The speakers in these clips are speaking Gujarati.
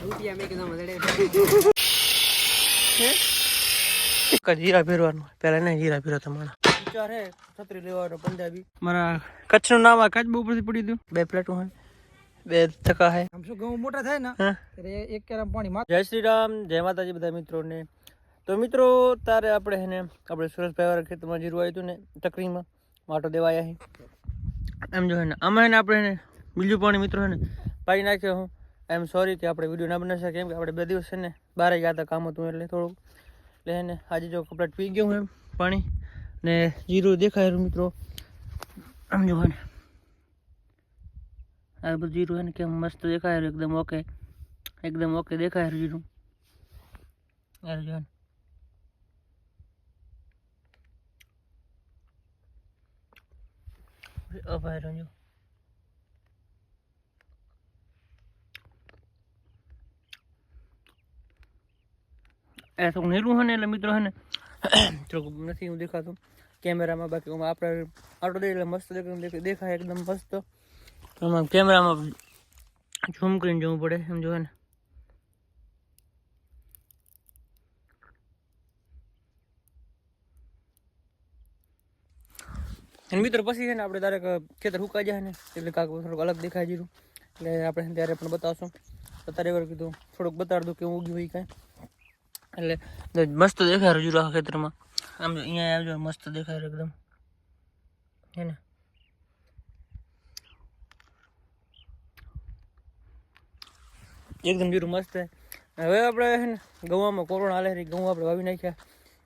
રૂપિયા મેં કીધું મદડે હીરા ફેરવાનું પેલા ને હીરા ફેરવા તમારા વિચાર હે છત્રી લેવાનો પંજાબી મારા કચ્છનું નામ આ કચ્છ બહુ ઉપરથી પડી દઉં 2 પ્લેટો હોય 2 ટકા હે આમ શું ઘઉં મોટા થાય ને ત્યારે એક કેરામ પાણી માં. જય શ્રી રામ, જય માતાજી બધા મિત્રોને. તો મિત્રો તારે આપણે હેને આપણે સુરેશભાઈ વાળા ખેતરમાં જીરું આવ્યું હતું ને ટકરીમાં માટો દેવા આવ્યા એમ જો હે ને આમાં હે ને આપણે હે ને બીજું પાણી મિત્રો હે ને પાઈ નાખ્યો હું. આઈ એમ સોરી કે આપણે વિડીયો ના બનાવી શકીએ કેમ કે આપણે 2 દિવસ છે ને બહાર ગયા હતા કામ હતું એટલે થોડુંક એટલે હે ને આજે જો કપડાં પી ગયું એમ પાણી ને જીરું દેખાય મિત્રો આમ જો ને આ બધું જીરું હે ને કેમ મસ્ત દેખાય એકદમ ઓકે દેખાય જીરું યાર જો ભાઈ રંજો એ તો નીલું હે ને એટલે મિત્રો હે ને થોડુંક નથી હું દેખાતું કેમેરામાં બાકી હું આપણે આટો દે એટલે મસ્ત દેખાય એકદમ મસ્ત. આમાં કેમેરામાં ઝૂમ કરીને જોવું પડે એમ જો ને અને મિત્રો પછી છે ને આપણે દરેક ખેતર સુકાઈ જાય ને એટલે કાંક થોડુંક અલગ દેખાય જીરું એટલે આપણે ત્યારે પણ બતાવશું. અત્યારે એવાર કીધું થોડુંક બતાડી દઉં કેવું ઉગ્યું હોય કાંઈ એટલે મસ્ત દેખાય જીરું આખા ખેતરમાં આમ જો અહીંયા આવજો મસ્ત દેખાય એકદમ હે ને એકદમ જીરું મસ્ત. હવે આપણે છે ને ગવામાં કોરોના હાલે ઘઉં આપણે વાવી નાખ્યા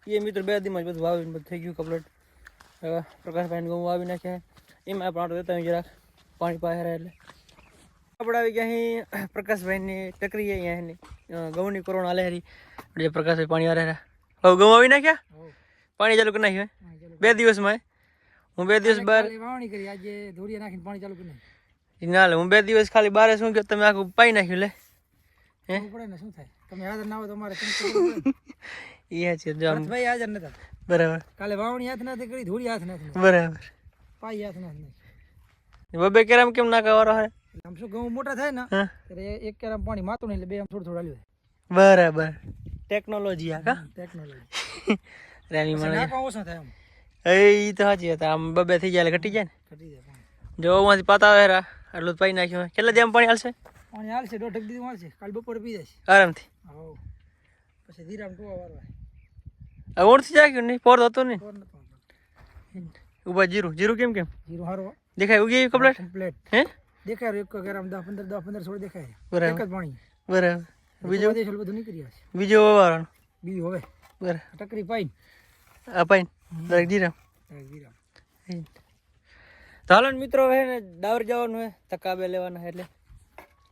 એ મિત્રો 2 દીમાં જ બધું વાવીને બધું થઈ ગયું કમ્પ્લીટ. પ્રકાશભાઈને ઘઉં વાવી નાખ્યા એમાં આપણે આટો દેતા જરાક પાણી પાહેરા એટલે આપણે આવી ગયા અહીં પ્રકાશભાઈની ટકરી અહીંયા એની ઘઉંની કોરોના હાલે હરી એટલે પ્રકાશભાઈ પાણી હારે હવે ઘઉં વાવી નાખ્યા પાણી ચાલુ કરી નાખ્યું 2 દિવસમાં હું 2 દિવસ બહાર વાવણી કરી આજે ધોરિયા નાખીને પાણી ચાલુ કરી નાખ્યું ના લે હું 2 દિવસ ખાલી બહાર શું કે તમે આખું પાઈ નાખ્યું લે હે પડે ને શું થાય તમે હાજર ના હોય તો મારે એ છે જો ભાઈ હાજર નતા બરાબર કાલે વાવણી હાથ નથી કરી ધોરી હાથ નથી બરાબર પાઈ હાથ નથી બબે કેરામ કેમ ના કવારો હે આમ શું ઘઉં મોટા થાય ને ત્યારે એક કેરામ પાણી માતું નહીં એટલે 2 આમ થોડું હાલ્યું બરાબર ટેકનોલોજી આ કા ટેકનોલોજી રેની મને નાખવા ઓછા થાય આમ એ તો સાચી હતા આમ બબે થઈ જાય એટલે ઘટી જાય ને ઘટી જાય પાણી જો માંથી પાતા વેરા એટલું જ પાઈ નાખ્યું કેટલા જેમ પાણી હાલશે પાણી હાલશે 1.5 દીધી હાલશે કાલ બપોરે પી જશે આરામથી હા પછી ધીરામ ટોવા વારવા ઓળથી જાગ્યું નહીં પોર હતો નહીં કોર નતો ઉભા જીરું કેમ જીરો હારો દેખાય ઉગી કમ્પ્લીટ કમ્પ્લીટ હે દેખાય એક ગ્રામ 10 15 16 દેખાય બરાબર એક જ પાણી બરાબર બીજો દેશલ બધું નીકળી આવશે બીજો વાળાનો બીજું હવે બરાબર ટકરી પાઈ આ પાઈ દરેક જીરા તો હાલો ને મિત્રો હે ને ડાવરી જવાનું હે તકાબે લેવાના હે એટલે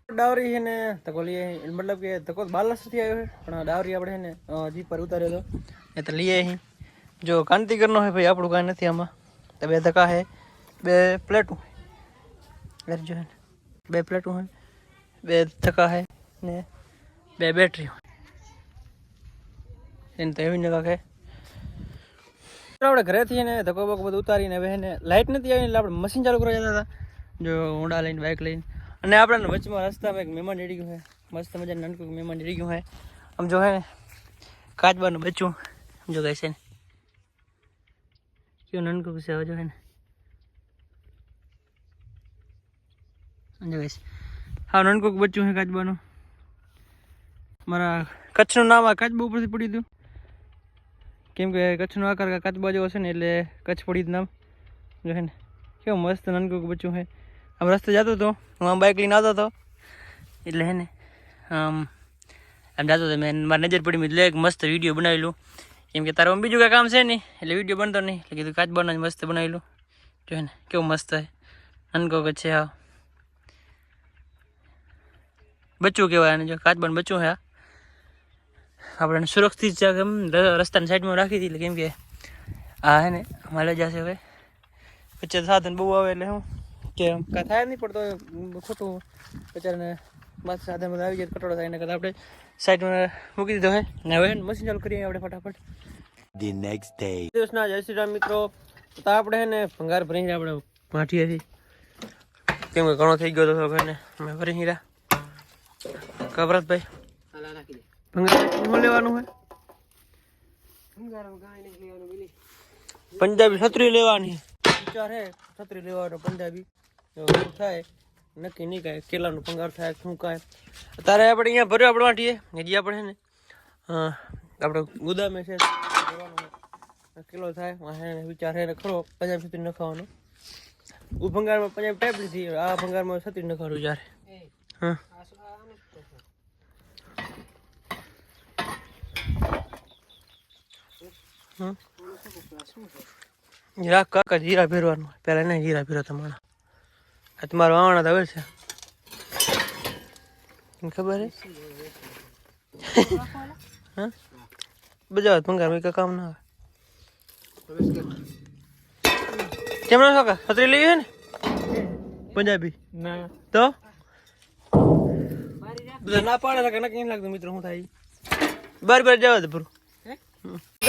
ડાવરી છે ને તકો લઈએ મતલબ કે તકો બાલાસથી આવ્યો છે પણ ડાવરી આપણે છે ને જીપ પર ઉતારેલો એ તો લઈએ અહીં જો કાંતિગરનો હે ભાઈ આપણું કાંઈ નથી આમાં તો 2 ધક્કા હે 2 પ્લેટું જો હે 2 પ્લેટું હે 2 ધક્કા હે ને 2 બેટરી એને તો એવી નકા કે આપણે ઘરેથી ને ધક્કો બકો બધું ઉતારીને હવે ને લાઇટ નથી આવી એટલે આપણે મશીન ચાલુ કરવા જતા હતા જો ઊંડા લઈને બાઇક લઈને અને આપણે વચમાં રસ્તામાં એક મહેમાન ચડી ગયું છે મસ્ત મજાનું નાનકું મહેમાન ચડી ગયું છે આમ જો હે ને કાચબાનું બચ્ચું જો ગાય છે ને કેવું નાનકું છે હવે જો હે ને જો ગાય હા નાનકું બચ્ચું છે કાચબાનું મારા કચ્છનું નામ આ કાચબા ઉપરથી પડી હતું કેમ કે કચ્છનો આકાર કાચબા જેવો છે ને એટલે કચ્છ પડી નામ જો હે ને કેવું મસ્ત નાનકું બચ્ચું છે આમ રસ્તે જતો હતો હું આમ બાઇક લઈને આવતો હતો એટલે હે ને આમ જતો હતો મેં મારી નજર પડી એટલે એક મસ્ત વિડીયો બનાવેલું કેમ કે તારું બીજું કાંઈ કામ છે નહીં એટલે વિડીયો બનતો નહીં એટલે કીધું કાચબાનો જ મસ્ત બનાવેલું જો હે ને કેવું મસ્ત છે નાનકો છે હા બચ્ચું કહેવાય અને જો કાચબાનું બચ્ચું છે આપણે સુરક્ષિત રસ્તાની સાઈડમાં રાખી હતી એટલે કેમ કે આ હે ને માલે જશે હવે વચ્ચે સાધન બહુ આવે એટલે હું કે કાંઈ થાય નહીં પડતો ખોટું બચારાને બસ સાધન બધા આવી જાય કટોળો થાય એના કરતાં આપણે સાઈડમાં મૂકી દીધો હે ને હવે મશીન ચાલુ કરીએ આપણે ફટાફટ The next day. દિવસના જય શ્રી રામ મિત્રો તો આપણે હે ને ભંગાર ભરીને આપણે પાઠીએ છીએ કેમ કે ઘણો થઈ ગયો હતો ને અમે ભરી હીરા કવરતભાઈ હાલા નાખી દે ભંગાર શું લેવાનું હોય ભંગારમાં કાંઈ નહીં લેવાનું પેલી પંજાબી છત્રી લેવાની વિચાર હે છત્રી લેવાનો પંજાબી જો થાય નક્કી નહીં કાંઈ કેટલાનું પંગાર થાય શું કાંઈ અત્યારે આપણે અહીંયા ભર્યો આપણે વાંટીએ હજી આપણે છે ને આપણે ગુદામે છે કિલો થાય વાહે વિચાર હે ખરો પંજાબી છત્રી નખાવાનો ભંગારમાં પંજાબી ટાઈપ લીધી આ ભંગારમાં છત્રી નખાવાનું વિચાર હા જીરા કાકા જીરા ફેરવાનું પેલા નહીં જીરા ફેરવા તમારા આ તમારો વાવણા આવે છે ખબર હે હા બધા ભંગાર કઈ કામ ના આવે કેમ ના કાકા છત્રી લેવી હે ને પંજાબી ના તો બધા ના પાડે કે નક્કી લાગતું મિત્રો શું થાય બાર જવા દે પૂરું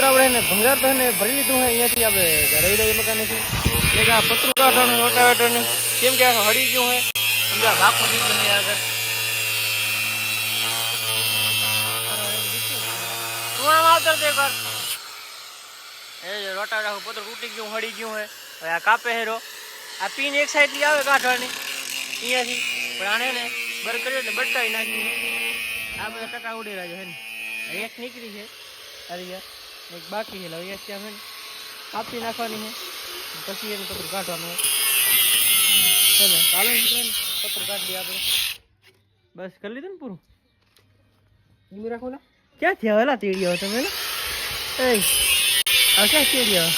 આપણે ને ભંગાર તો ને ભરી લીધું હોય અહીંયાથી આપણે રહી રહી મકાનેથી એટલે આ પતરું કાઢવાનું રોટાવેટર ને કેમ કે હળી ગયું હોય સમજો ભાગ પડી ગયું હોય આગળ તું આમ આવતર દે કર એ રોટાવેટર પતરું તૂટી ગયું હળી ગયું હોય હવે આ કાપે હેરો આ પીન એક સાઈડથી આવે કાઢવાની અહીંયાથી પણ આને ને બર કર્યો એટલે બટકાવી નાખી આ બધા ટકા ઉડી રહ્યા છે ને એક નીકળી છે અરે યાર એક બાકી છે હવે ત્યાં છે કાપી નાખવાની છે પછી એનું પતરું કાઢવાનું હોય ચાલો ચાલો પતરું કાઢી દઈએ આપણે બસ કરી લીધું ને પૂરું ધીમે રાખો ને ક્યાં થયા વેલા તેડી આવો તમે એ આ ક્યાં તેડી આવો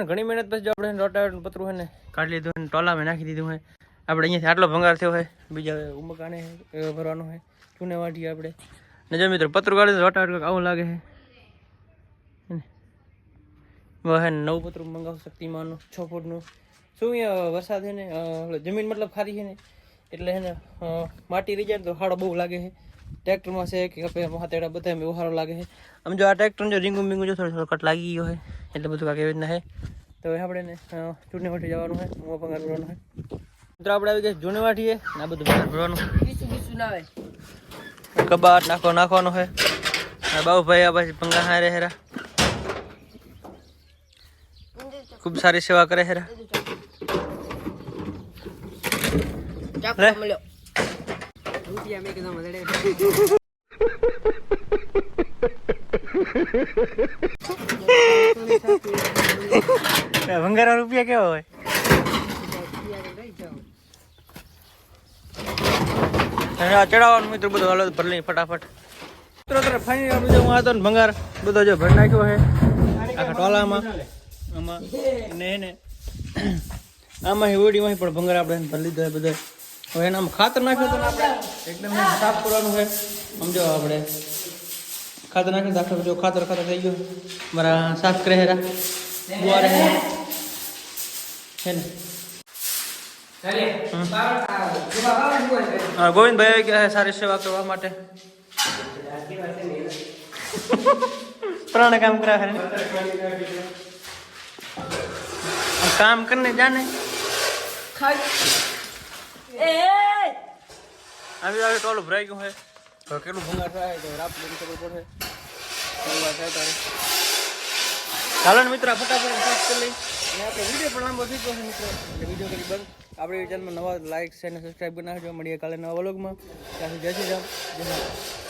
ઘણી મહેનત પછી આપણે રોટાવેટર પતરું હોય ને કાઢી લીધું ને ટોલામાં નાખી દીધું હોય આપણે અહીંયાથી આટલો ભંગાર થયો હોય બીજા ઉમકાને ભરવાનો હોય ચૂને વાટીએ આપણે ને જો મિત્રો પતરું કાઢી રોટાવેટર આવું લાગે છે હે ને નવું પતરું મંગાવું શક્તિમાનનું 6 ફૂટનું શું અહીંયા વરસાદ છે ને જમીન મતલબ ખારી છે ને એટલે છે ને માટી રહી જાય ને તો હાડો બહુ લાગે છે ટ્રેક્ટરમાં છે કે કપે હાથેડા બધા એમ સારો લાગે છે આમ જો આ ટ્રેક્ટર જો રીંગું બીંગું જો થોડો કટ લાગી ગયો હોય એટલે બધું કાંઈક એવી રીતના છે તો હવે આપણે ને ચૂંટણી વાટી જવાનું હોય હું પંગાર ભરવાનું હોય મિત્રો આપણે આવી ગયા જૂની વાટીએ ને આ બધું પંગાર ભરવાનું બીસું ના આવે કબાટ નાખવાનું હોય બાબુભાઈ આ પછી પંગા હારે હેરા ખૂબ સારી સેવા કરે હેરા લે મળ્યો રૂપિયા મેં કીધું મદડે ભંગારા રૂપિયા કેવા હોય ચડાવવાનું મિત્રો બધું હાલો ભરી લઈ ફટાફટ મિત્રો ફાઈનલી આપણે હું હતો ને ભંગાર બધો જો ભરી નાખ્યો છે આખા ટોલામાં આમાં ને આમાં હોડીમાં પણ ભંગાર આપણે ભરી લીધો છે બધો હવે એનામાં ખાતર નાખ્યું હતું આપણે એકદમ સાફ કરવાનું છે સમજો આપણે ખાતર નાખ્યું દાખલો જો ખાતર થઈ ગયું મારા સાફ કરે હેરા બુઆરે છે ને ગોવિંદભાઈ ગયા है सारी सेवा करवा માટે पुराना काम करा है काम करने जाने अभी अभी टोल भराई गયું है तो કેટલું ભંગાર થાય તો રાપ લેવી ખબર પડે ભંગાર થાય તારે ચાલો ને મિત્રો ફટાફટ સાફ કરી લઈ અને આપણે વિડીયો પણ લાંબો થઈ ગયો છે મિત્રો એટલે વિડીયો કરી બંધ આપણે ચેનલમાં નવા લાઈક શેર અને સબસ્ક્રાઈબ કરી નાખજો મળીએ કાલે નવા વ્લોગમાં ત્યાં સુધી જય શ્રી રામ જય